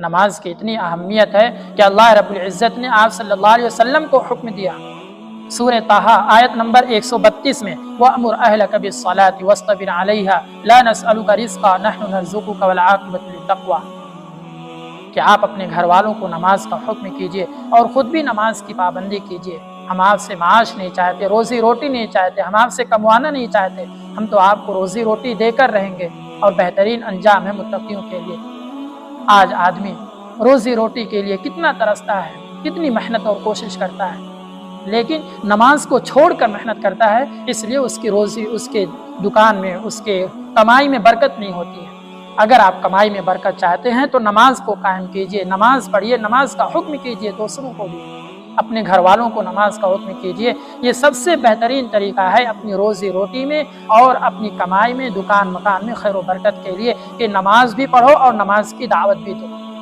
नमाज की इतनी अहमियत है कि अल्लाह रब्बुल इज़्ज़त ने आप सल्लल्लाहु अलैहि वसल्लम को हुक्म दिया। सूरह ताहा आयत नंबर 132 में वअमुर अहलक बिस्सलाति वस्तबिर अलैहा ला नसअलुका रिज़्क़ा नहनु नरज़ुकुका वल आक़िबतु लित्तक़वा, कि आप अपने घर वालों को नमाज का हुक्म कीजिए और ख़ुद भी नमाज की पाबंदी कीजिए। हम आपसे माश नहीं चाहते, रोज़ी रोटी नहीं चाहते, हम आपसे कमवाना नहीं चाहते, हम तो आपको रोज़ी रोटी देकर रहेंगे और बेहतरीन अंजाम है मुत्तक़ियों के लिए। आज आदमी रोज़ी रोटी के लिए कितना तरसता है, कितनी मेहनत और कोशिश करता है, लेकिन नमाज को छोड़कर मेहनत करता है, इसलिए उसकी रोज़ी, उसके दुकान में, उसके कमाई में बरकत नहीं होती है। अगर आप कमाई में बरकत चाहते हैं तो नमाज को कायम कीजिए, नमाज पढ़िए, नमाज का हुक्म कीजिए, दूसरों को भी, अपने घर वालों को नमाज का हुक्म कीजिए। ये सबसे बेहतरीन तरीका है अपनी रोज़ी रोटी में और अपनी कमाई में, दुकान मकान में खैर व बरकत के लिए कि नमाज भी पढ़ो और नमाज की दावत भी दो।